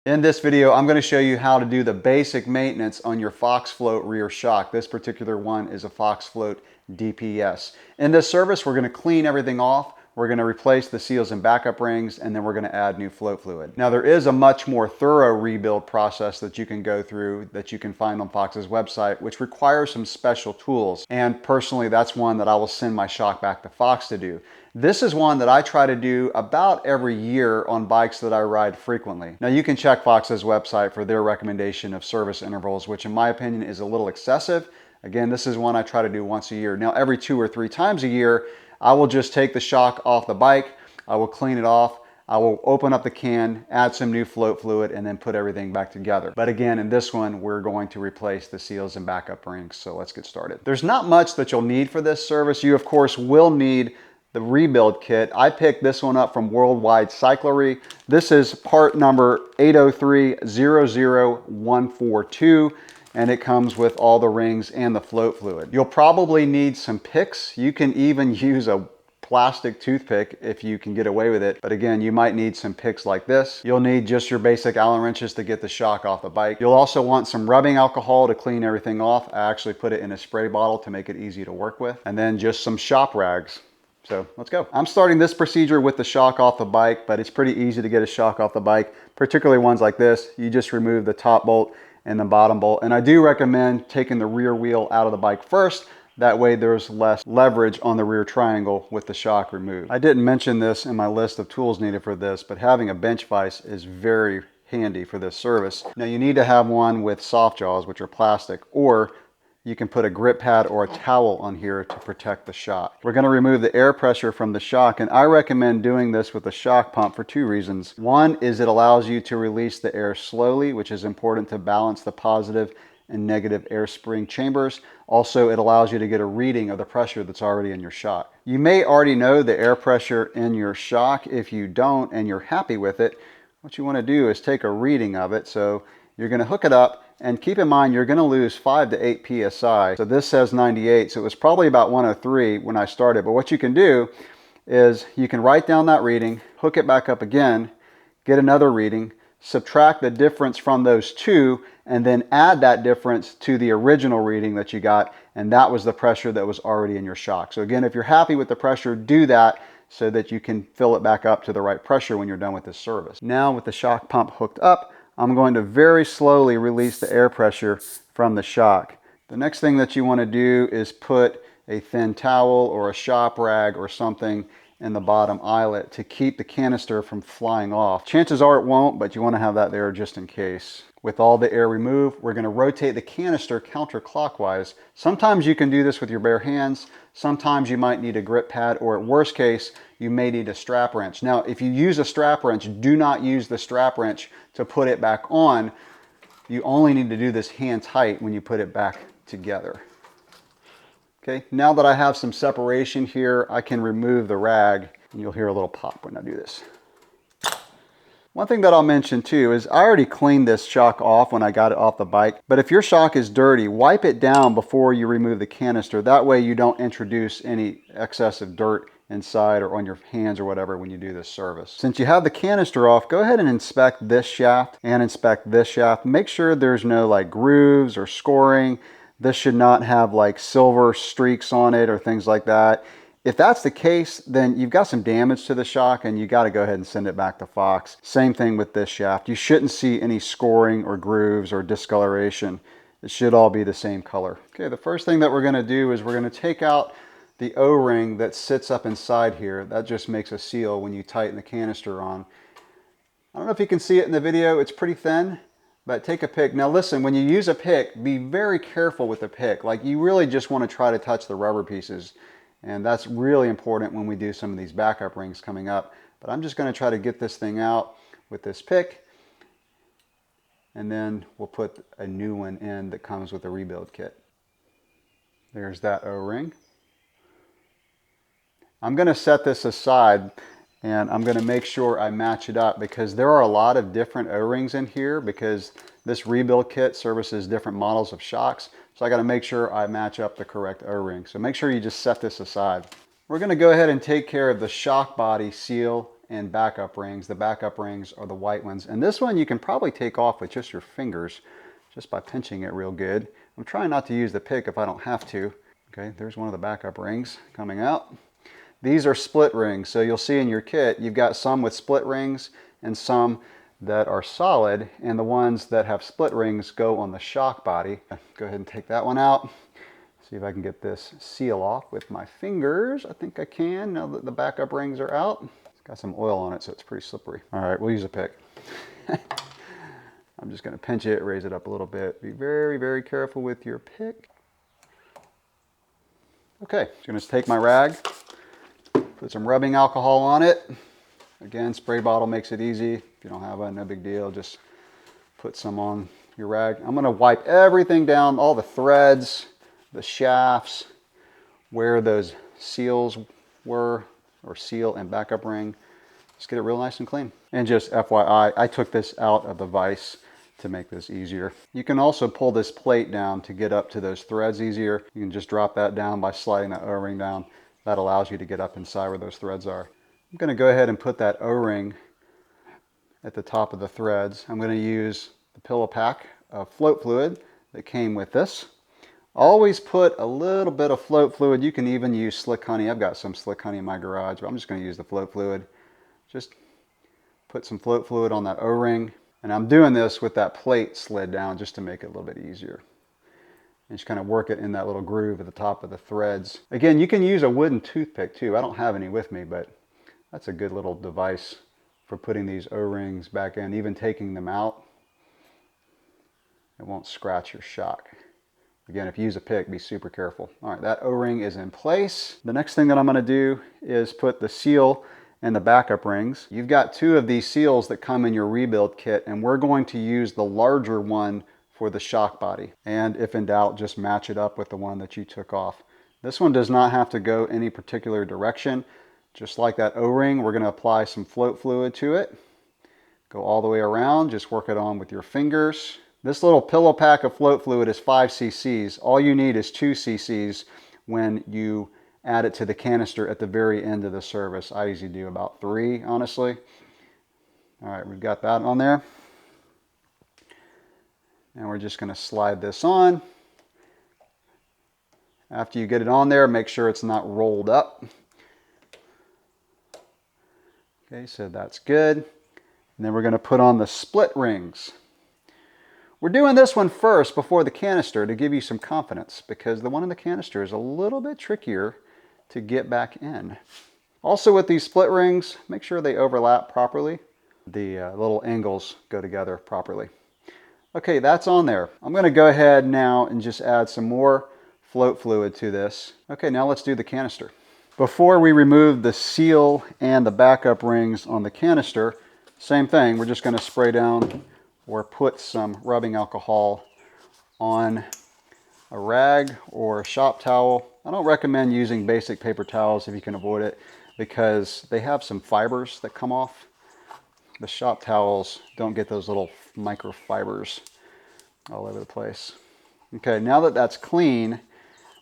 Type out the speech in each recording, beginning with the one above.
In this video, I'm going to show you how to do the basic maintenance on your Fox Float rear shock. This particular one is a Fox Float DPS. In this service, we're going to clean everything off. We're going to replace the seals and backup rings, and then we're going to add new float fluid. Now, there is a much more thorough rebuild process that you can go through that you can find on Fox's website, which requires some special tools. And personally, that's one that I will send my shock back to Fox to do. This is one that I try to do about every year on bikes that I ride frequently. Now, you can check Fox's website for their recommendation of service intervals, which in my opinion is a little excessive. Again, this is one I try to do once a year. Now, every 2 or 3 times a year, I will just take the shock off the bike, I will clean it off, I will open up the can, add some new float fluid, and then put everything back together. But again, in this one, we're going to replace the seals and backup rings, so let's get started. There's not much that you'll need for this service. You, of course, will need the rebuild kit. I picked this one up from Worldwide Cyclery. This is part number 803-00142. And it comes with all the rings and the float fluid. You'll probably need some picks. You can even use a plastic toothpick if you can get away with it. But again, you might need some picks like this. You'll need just your basic Allen wrenches to get the shock off the bike. You'll also want some rubbing alcohol to clean everything off. I actually put it in a spray bottle to make it easy to work with. And then just some shop rags. So let's go. I'm starting this procedure with the shock off the bike, but it's pretty easy to get a shock off the bike, particularly ones like this. You just remove the top bolt and the bottom bolt. And I do recommend taking the rear wheel out of the bike first. That way there's less leverage on the rear triangle with the shock removed. I didn't mention this in my list of tools needed for this, but having a bench vise is very handy for this service. Now you need to have one with soft jaws, which are plastic, or you can put a grip pad or a towel on here to protect the shock. We're going to remove the air pressure from the shock, and I recommend doing this with a shock pump for 2 reasons. One is it allows you to release the air slowly, which is important to balance the positive and negative air spring chambers. Also, it allows you to get a reading of the pressure that's already in your shock. You may already know the air pressure in your shock. If you don't and you're happy with it, what you want to do is take a reading of it. So you're going to hook it up. And keep in mind, you're going to lose 5 to 8 psi. So this says 98, so it was probably about 103 when I started. But what you can do is you can write down that reading, hook it back up again, get another reading, subtract the difference from those two, and then add that difference to the original reading that you got. And that was the pressure that was already in your shock. So again, if you're happy with the pressure, do that so that you can fill it back up to the right pressure when you're done with this service. Now with the shock pump hooked up, I'm going to very slowly release the air pressure from the shock. The next thing that you want to do is put a thin towel or a shop rag or something in the bottom eyelet to keep the canister from flying off. Chances are it won't, but you want to have that there just in case. With all the air removed, we're going to rotate the canister counterclockwise. Sometimes you can do this with your bare hands. Sometimes you might need a grip pad, or at worst case, you may need a strap wrench. Now, if you use a strap wrench, do not use the strap wrench to put it back on. You only need to do this hand tight when you put it back together. Okay, now that I have some separation here, I can remove the rag, and you'll hear a little pop when I do this. One thing that I'll mention too is I already cleaned this shock off when I got it off the bike, but if your shock is dirty, wipe it down before you remove the canister. That way you don't introduce any excessive dirt inside or on your hands or whatever when you do this service. Since you have the canister off, go ahead and inspect this shaft and inspect this shaft. Make sure there's no like grooves or scoring. This should not have like silver streaks on it or things like that. If that's the case, then you've got some damage to the shock and you got to go ahead and send it back to Fox. Same thing with this shaft. You shouldn't see any scoring or grooves or discoloration. It should all be the same color. Okay, the first thing that we're going to do is we're going to take out the O-ring that sits up inside here. That just makes a seal when you tighten the canister on. I don't know if you can see it in the video. It's pretty thin, but take a pick. Now listen, when you use a pick, be very careful with the pick. Like you really just want to try to touch the rubber pieces. And that's really important when we do some of these backup rings coming up. But I'm just going to try to get this thing out with this pick. And then we'll put a new one in that comes with a rebuild kit. There's that O-ring. I'm going to set this aside and I'm going to make sure I match it up because there are a lot of different O-rings in here because this rebuild kit services different models of shocks. So I got to make sure I match up the correct O-ring. So make sure you just set this aside. We're going to go ahead and take care of the shock body seal and backup rings. The backup rings are the white ones. And this one you can probably take off with just your fingers, just by pinching it real good. I'm trying not to use the pick if I don't have to. Okay, there's one of the backup rings coming out. These are split rings, so you'll see in your kit, you've got some with split rings and some that are solid, and the ones that have split rings go on the shock body. Go ahead and take that one out. See if I can get this seal off with my fingers. I think I can now that the backup rings are out. It's got some oil on it, so it's pretty slippery. All right, we'll use a pick. I'm just gonna pinch it, raise it up a little bit. Be very, very careful with your pick. Okay, just gonna take my rag, put some rubbing alcohol on it. Again, spray bottle makes it easy. If you don't have one, no big deal. Just put some on your rag. I'm gonna wipe everything down, all the threads, the shafts, where those seals were, or seal and backup ring. Just get it real nice and clean. And just FYI, I took this out of the vise to make this easier. You can also pull this plate down to get up to those threads easier. You can just drop that down by sliding that O-ring down. That allows you to get up inside where those threads are. I'm gonna go ahead and put that O-ring at the top of the threads. I'm gonna use the pillow pack of float fluid that came with this. Always put a little bit of float fluid. You can even use slick honey. I've got some slick honey in my garage, but I'm just gonna use the float fluid. Just put some float fluid on that O-ring. And I'm doing this with that plate slid down just to make it a little bit easier. And just kind of work it in that little groove at the top of the threads. Again, you can use a wooden toothpick too. I don't have any with me, but that's a good little device for putting these O-rings back in, even taking them out. It won't scratch your shock. Again, if you use a pick, be super careful. All right, that O-ring is in place. The next thing that I'm gonna do is put the seal and the backup rings. You've got two of these seals that come in your rebuild kit, and we're going to use the larger one for the shock body. And if in doubt, just match it up with the one that you took off. This one does not have to go any particular direction. Just like that O-ring, we're gonna apply some float fluid to it. Go all the way around, just work it on with your fingers. This little pillow pack of float fluid is 5 cc's. All you need is 2 cc's when you add it to the canister at the very end of the service. I usually do about 3, honestly. All right, we've got that on there. And we're just gonna slide this on. After you get it on there, make sure it's not rolled up. Okay, so that's good. And then we're gonna put on the split rings. We're doing this one first before the canister to give you some confidence, because the one in the canister is a little bit trickier to get back in. Also with these split rings, make sure they overlap properly. The little angles go together properly. Okay, that's on there. I'm gonna go ahead now and just add some more float fluid to this. Okay, now let's do the canister. Before we remove the seal and the backup rings on the canister, same thing, we're just gonna spray down or put some rubbing alcohol on a rag or a shop towel. I don't recommend using basic paper towels if you can avoid it, because they have some fibers that come off. The shop towels don't get those little microfibers all over the place. Okay, now that that's clean,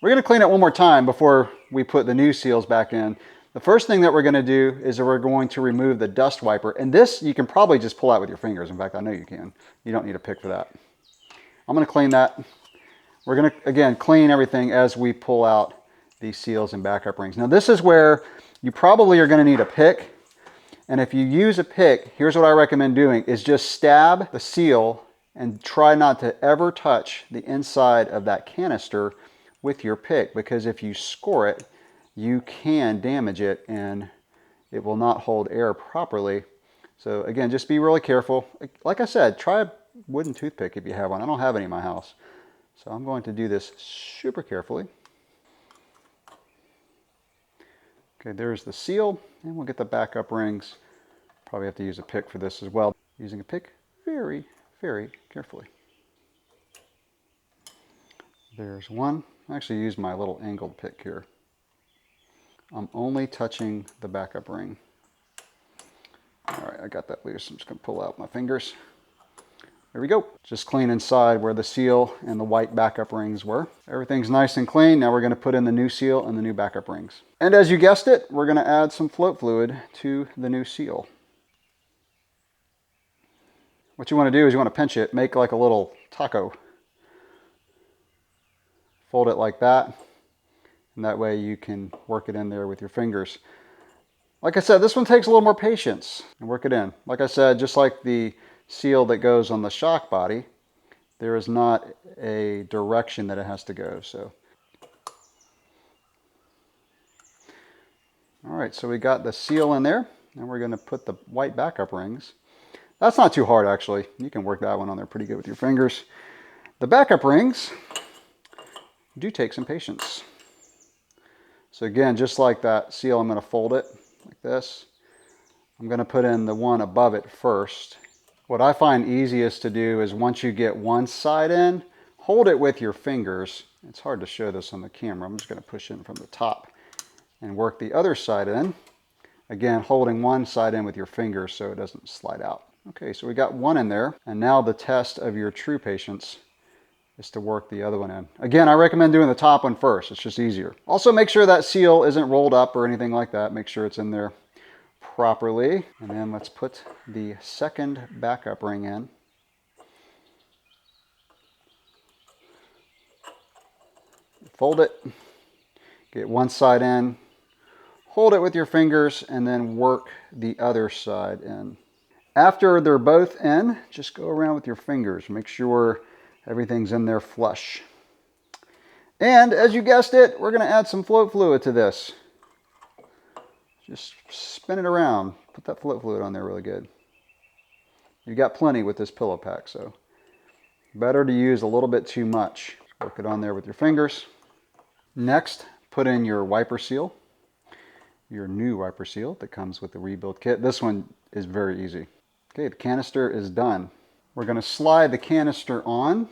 we're gonna clean it one more time before we put the new seals back in. The first thing that we're gonna do is that we're going to remove the dust wiper. And this you can probably just pull out with your fingers. In fact, I know you can. You don't need a pick for that. I'm gonna clean that. We're gonna, again, clean everything as we pull out these seals and backup rings. Now this is where you probably are gonna need a pick. And if you use a pick, here's what I recommend doing, is just stab the seal and try not to ever touch the inside of that canister with your pick, because if you score it, you can damage it and it will not hold air properly. So again, just be really careful. Like I said, try a wooden toothpick if you have one. I don't have any in my house. So I'm going to do this super carefully. Okay, there's the seal, and we'll get the backup rings. Probably have to use a pick for this as well. Using a pick very, very carefully. There's one. I actually used my little angled pick here. I'm only touching the backup ring. All right, I got that loose. I'm just gonna pull out my fingers. There we go. Just clean inside where the seal and the white backup rings were. Everything's nice and clean. Now we're going to put in the new seal and the new backup rings. And as you guessed it, we're going to add some float fluid to the new seal. What you want to do is you want to pinch it, make like a little taco. Fold it like that, and that way you can work it in there with your fingers. Like I said, this one takes a little more patience and work it in. Like I said, just like the seal that goes on the shock body, there is not a direction that it has to go. So, all right, so we got the seal in there, and we're going to put the white backup rings. That's not too hard, actually. You can work that one on there pretty good with your fingers. The backup rings do take some patience. So again, just like that seal, I'm going to fold it like this. I'm going to put in the one above it first. What I find easiest to do is once you get one side in, hold it with your fingers. It's hard to show this on the camera. I'm just going to push in from the top and work the other side in. Again, holding one side in with your fingers so it doesn't slide out. Okay, so we got one in there, and now the test of your true patience is to work the other one in. Again, I recommend doing the top one first. It's just easier. Also, make sure that seal isn't rolled up or anything like that. Make sure it's in there properly. And then let's put the second backup ring in. Fold it, get one side in, hold it with your fingers, and then work the other side in. After they're both in, just go around with your fingers. Make sure everything's in there flush. And as you guessed it, we're going to add some float fluid to this. Just spin it around. Put that float fluid on there really good. You got plenty with this pillow pack, so better to use a little bit too much. Work it on there with your fingers. Next, put in your wiper seal. Your new wiper seal that comes with the rebuild kit. This one is very easy. Okay, the canister is done. We're going to slide the canister on,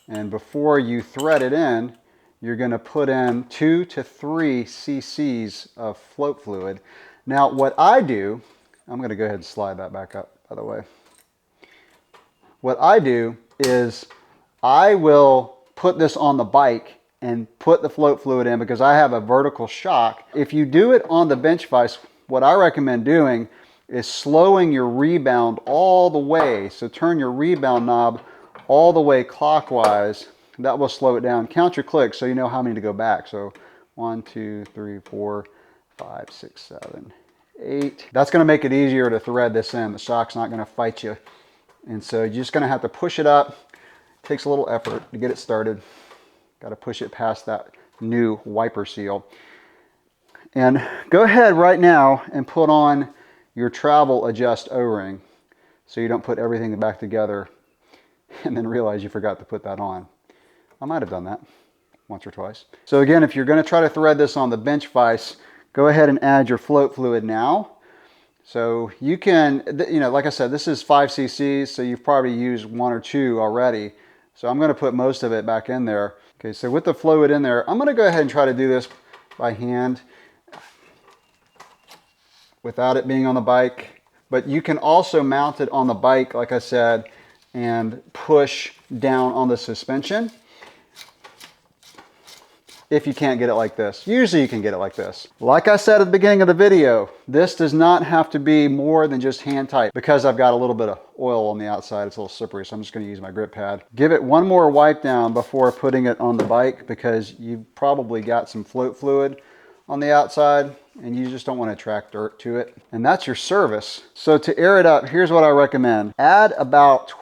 and before you thread it in, you're going to put in 2 to 3 cc's of float fluid. Now what I do, I'm going to go ahead and slide that back up, by the way. What I do is I will put this on the bike and put the float fluid in because I have a vertical shock. If you do it on the bench vise, what I recommend doing is slowing your rebound all the way. So turn your rebound knob all the way clockwise. That will slow it down. Count your clicks so you know how many to go back. So 1, 2, 3, 4, 5, 6, 7, 8. That's going to make it easier to thread this in. The shock's not going to fight you. And so you're just going to have to push it up. It takes a little effort to get it started. Got to push it past that new wiper seal. And go ahead right now and put on your travel adjust O-ring so you don't put everything back together and then realize you forgot to put that on. I might have done that once or twice. So again, if you're going to try to thread this on the bench vise, go ahead and add your float fluid now. So you can, like I said, this is 5 cc's, so you've probably used 1 or 2 already. So I'm going to put most of it back in there. Okay, so with the fluid in there, I'm going to go ahead and try to do this by hand without it being on the bike. But you can also mount it on the bike, like I said, and push down on the suspension if you can't get it like this. Usually you can get it like this. Like I said at the beginning of the video, this does not have to be more than just hand tight. Because I've got a little bit of oil on the outside, it's a little slippery, so I'm just going to use my grip pad. Give it one more wipe down before putting it on the bike because you've probably got some float fluid on the outside and you just don't want to attract dirt to it. And that's your service. So to air it up, here's what I recommend. Add about,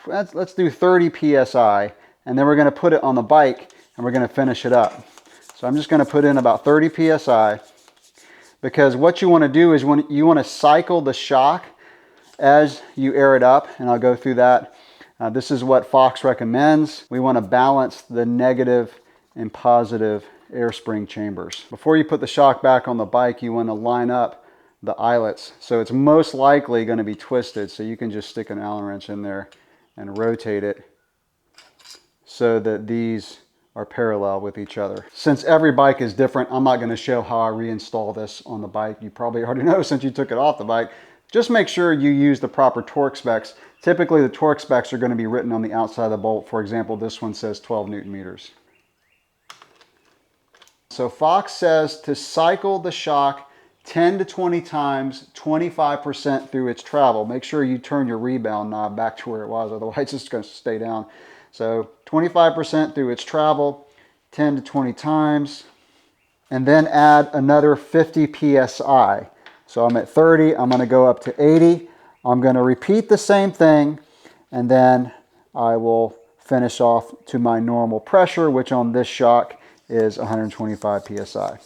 let's do 30 PSI, and then we're going to put it on the bike and we're going to finish it up. So I'm just going to put in about 30 PSI because what you want to do is you want to cycle the shock as you air it up, and I'll go through that. This is what Fox recommends. We want to balance the negative and positive air spring chambers. Before you put the shock back on the bike, you want to line up the eyelets. So it's most likely going to be twisted, so you can just stick an Allen wrench in there and rotate it so that these are parallel with each other. Since every bike is different, I'm not going to show how I reinstall this on the bike. You probably already know since you took it off the bike. Just make sure you use the proper torque specs Typically, the torque specs are going to be written on the outside of the bolt. For example, this one says 12 Newton meters. So Fox says to cycle the shock 10 to 20 times, 25% through its travel. Make sure you turn your rebound knob back to where it was, otherwise it's just going to stay down. So 25% through its travel, 10 to 20 times, and then add another 50 psi. So I'm at 30, I'm going to go up to 80. I'm going to repeat the same thing, and then I will finish off to my normal pressure, which on this shock is 125 psi.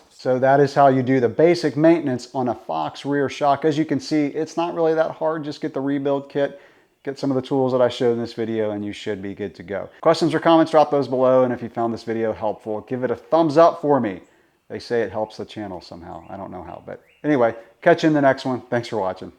So that is how you do the basic maintenance on a Fox rear shock. As you can see, it's not really that hard. Just get the rebuild kit, get some of the tools that I showed in this video, and you should be good to go. Questions or comments, drop those below. And if you found this video helpful, give it a thumbs up for me. They say it helps the channel somehow. I don't know how, but anyway, catch you in the next one. Thanks for watching.